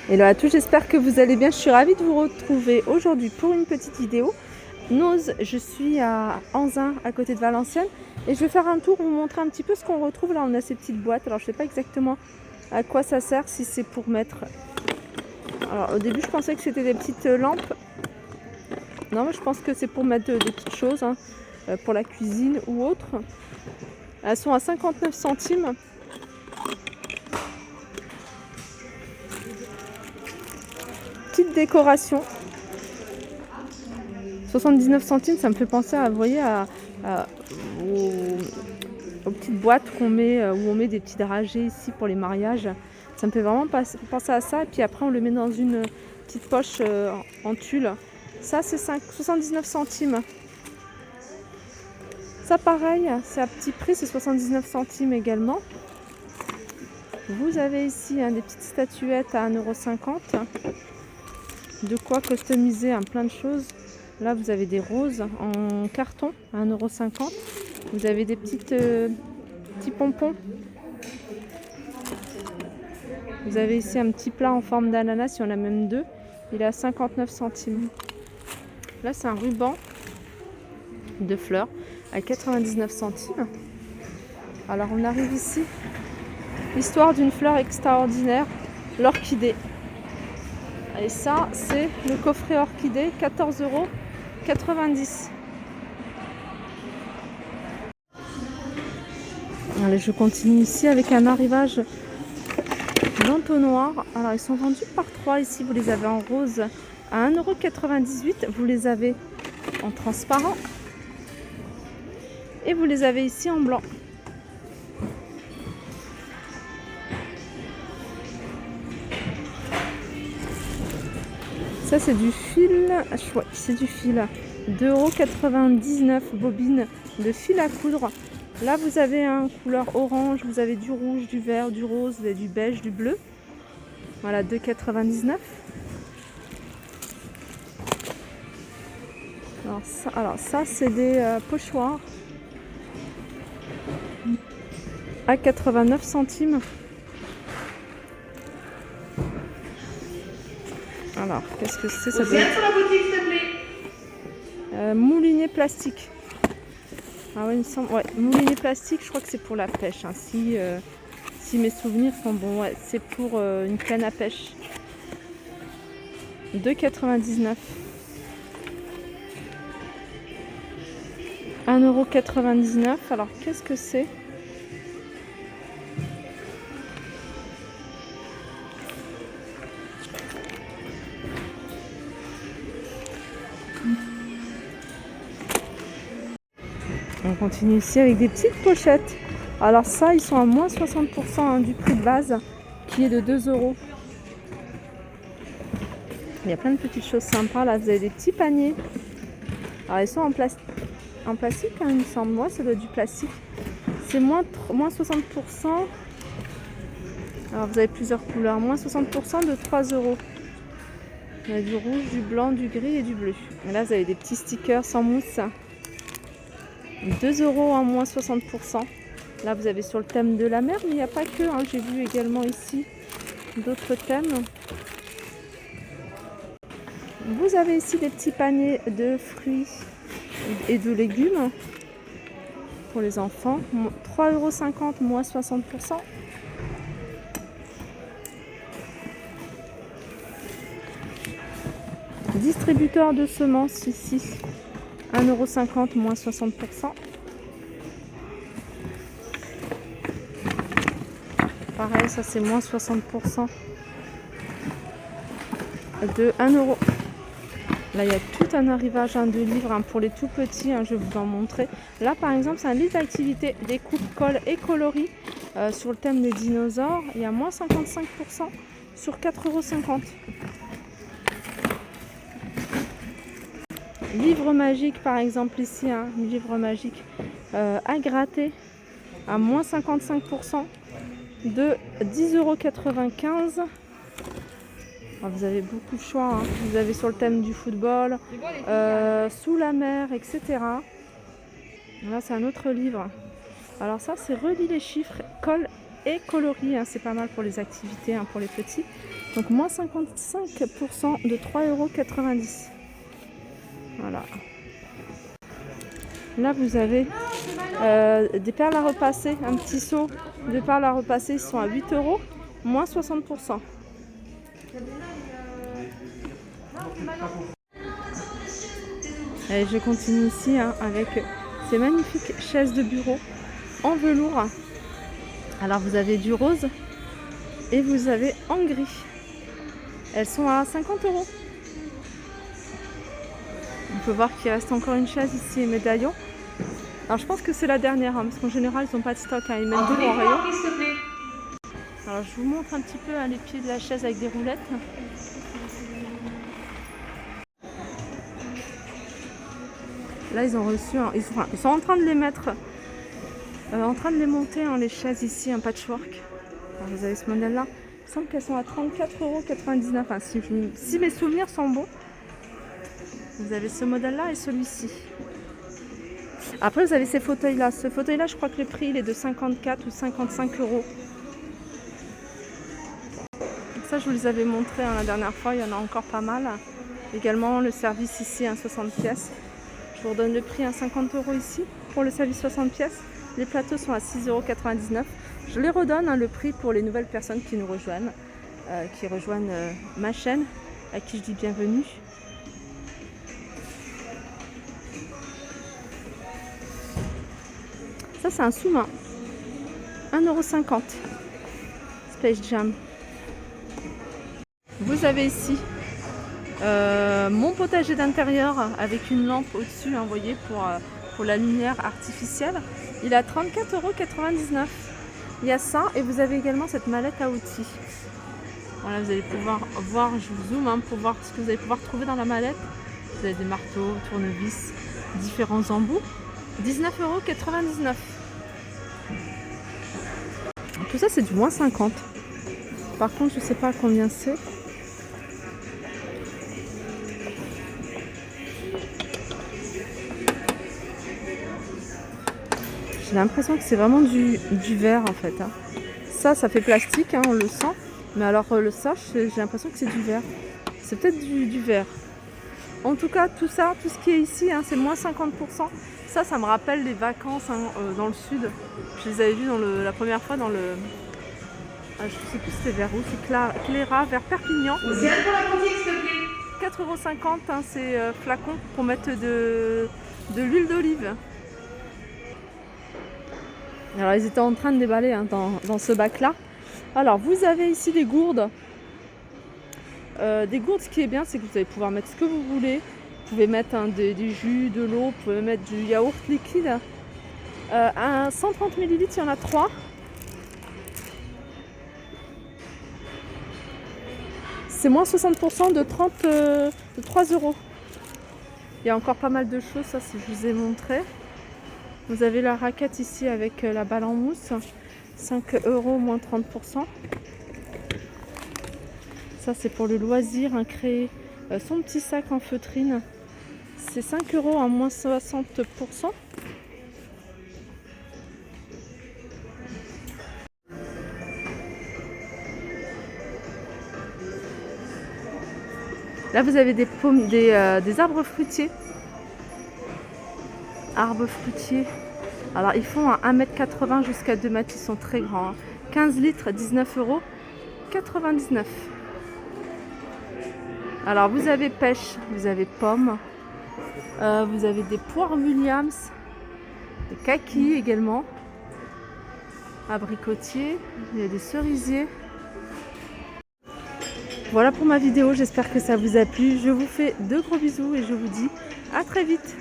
Hello à tous, j'espère que vous allez bien. Je suis ravie de vous retrouver aujourd'hui pour une petite vidéo. Noz, je suis à Anzin, à côté de Valenciennes, et je vais faire un tour, vous montrer un petit peu ce qu'on retrouve. Là, on a ces petites boîtes. Alors, je ne sais pas exactement à quoi ça sert, si c'est pour mettre... Alors, au début, je pensais que c'était des petites lampes. Non, mais je pense que c'est pour mettre des petites choses, hein, pour la cuisine ou autre. Elles sont à 59 centimes. Petite décoration. 79 centimes, ça me fait penser à, vous voyez, aux petites boîtes qu'on met, où on met des petits dragées ici pour les mariages. Ça me fait vraiment penser à ça. Et puis après, on le met dans une petite poche en tulle. Ça, c'est 79 centimes. Ça, pareil, c'est à petit prix, c'est 79 centimes également. Vous avez ici des petites statuettes à 1,50 €. De quoi customiser plein de choses. Là, vous avez des roses en carton à 1,50 €. Vous avez des petits pompons. Vous avez ici un petit plat en forme d'ananas, il y en a même deux. Il est à 59 centimes. Là, c'est un ruban de fleurs à 99 centimes. Alors, on arrive ici. L'histoire d'une fleur extraordinaire, l'orchidée. Et ça, c'est le coffret orchidée, 14,90 €. Allez, je continue ici avec un arrivage d'entonnoirs. Alors, ils sont vendus par 3 ici. Vous les avez en rose à 1,98 €. Vous les avez en transparent. Et vous les avez ici en blanc. Ça, c'est du fil. Ouais, c'est du fil. 2,99 € bobine de fil à coudre. Là, vous avez un couleur orange, vous avez du rouge, du vert, du rose, vous avez du beige, du bleu. Voilà, 2,99 €. Alors ça c'est des pochoirs à 89 centimes. Alors, qu'est-ce que c'est? Ça doit être moulinet plastique. Ah ouais, il me semble. Ouais, moulinet plastique, je crois que c'est pour la pêche. Hein. Si mes souvenirs sont bons, ouais, c'est pour une canne à pêche. 2,99 €. 1,99 €. Alors, qu'est-ce que c'est? On continue ici avec des petites pochettes. Alors ça, ils sont à moins 60% du prix de base, qui est de 2 €. Il y a plein de petites choses sympas. Là, vous avez des petits paniers. Alors, ils sont en plastique, hein, il me semble. Moi, ça doit être du plastique. C'est moins 60%. Alors, vous avez plusieurs couleurs. Moins 60% de 3 €. Il y a du rouge, du blanc, du gris et du bleu. Et là, vous avez des petits stickers sans mousse. 2 € en moins 60%. Là, vous avez sur le thème de la mer, mais il n'y a pas que. Hein. J'ai vu également ici d'autres thèmes. Vous avez ici des petits paniers de fruits et de légumes pour les enfants. 3,50 € moins 60%. Distributeur de semences ici. 1,50 € moins 60%. Pareil, ça c'est moins 60% de 1 €. Là, il y a tout un arrivage de livres pour les tout petits. Je vais vous en montrer. Là, par exemple, c'est un livre d'activité, découpe, colle et coloris sur le thème des dinosaures. Il y a moins 55% sur 4,50 €. Livre magique, par exemple, ici, livre magique à gratter à moins 55% de 10,95 €. Vous avez beaucoup de choix. Vous avez sur le thème du football, sous la mer, etc. Là, c'est un autre livre. Alors ça, c'est relis les chiffres, colle et coloris, hein, c'est pas mal pour les activités, hein, pour les petits. Donc moins 55% de 3,90 €. Voilà. Là vous avez des perles à repasser, un petit seau de perles à repasser, ils sont à 8 €, moins 60%. Allez, je continue ici, hein, avec ces magnifiques chaises de bureau en velours. Alors vous avez du rose et vous avez en gris. Elles sont à 50 €. On peut voir qu'il reste encore une chaise ici et médaillon. Alors je pense que c'est la dernière, hein, parce qu'en général ils n'ont pas de stock, hein, ils mettent deux en rayon. Alors je vous montre un petit peu, hein, les pieds de la chaise avec des roulettes. Là ils ont reçu, ils sont en train de les mettre, en train de les monter, hein, les chaises ici, un patchwork. Alors vous avez ce modèle là, il me semble qu'elles sont à 34,99 €, hein, si mes souvenirs sont bons. Vous avez ce modèle là et celui-ci. Après vous avez ces fauteuils là, ce fauteuil là je crois que le prix il est de 54 ou 55 €. Ça je vous les avais montré, hein, la dernière fois, il y en a encore pas mal. Également le service ici, 60 pièces. Je vous redonne le prix, 50 € ici pour le service 60 pièces. Les plateaux sont à 6,99 €. Je les redonne, hein, le prix pour les nouvelles personnes qui nous rejoignent, ma chaîne, à qui je dis bienvenue. Ça c'est un sous-main, 1,50 €, Space Jam. Vous avez ici mon potager d'intérieur avec une lampe au-dessus, hein, vous voyez, pour la lumière artificielle. Il est à 34,99 €. Il y a ça et vous avez également cette mallette à outils. Voilà, vous allez pouvoir voir, je vous zoome, hein, pour voir ce que vous allez pouvoir trouver dans la mallette. Vous avez des marteaux, tournevis, différents embouts. 19,99 €. Tout ça c'est du moins 50. Par contre je sais pas combien c'est. J'ai l'impression que c'est vraiment du verre en fait, hein. Ça fait plastique, hein, on le sent. Mais alors le sache, j'ai l'impression que c'est du verre. C'est peut-être du verre. En tout cas, tout ça, tout ce qui est ici, hein, c'est moins 50%. Ça me rappelle les vacances, hein, dans le sud. Je les avais vues la première fois dans le... je ne sais plus c'était vers où, c'est Cléra, vers Perpignan. 4,50 €, hein, ces flacons pour mettre de l'huile d'olive. Alors ils étaient en train de déballer, hein, dans ce bac là. Alors vous avez ici des gourdes. Ce qui est bien, c'est que vous allez pouvoir mettre ce que vous voulez. Vous pouvez mettre, hein, des jus, de l'eau, vous pouvez mettre du yaourt liquide. 130 ml, il y en a 3. C'est moins 60% de 3 €. Il y a encore pas mal de choses, ça je vous ai montré. Vous avez la raquette ici avec la balle en mousse, 5 € moins 30%. Ça c'est pour le loisir, hein, créer son petit sac en feutrine. C'est 5 € à moins 60%. Là vous avez des pommes, des arbres fruitiers. Arbres fruitiers. Alors ils font à 1,80 m jusqu'à 2 m, ils sont très grands, hein. 15 litres, 19,99 €. Alors vous avez pêche, vous avez pommes, vous avez des poires Williams, des kakis également, abricotiers, il y a des cerisiers. Voilà pour ma vidéo, j'espère que ça vous a plu. Je vous fais de gros bisous et je vous dis à très vite.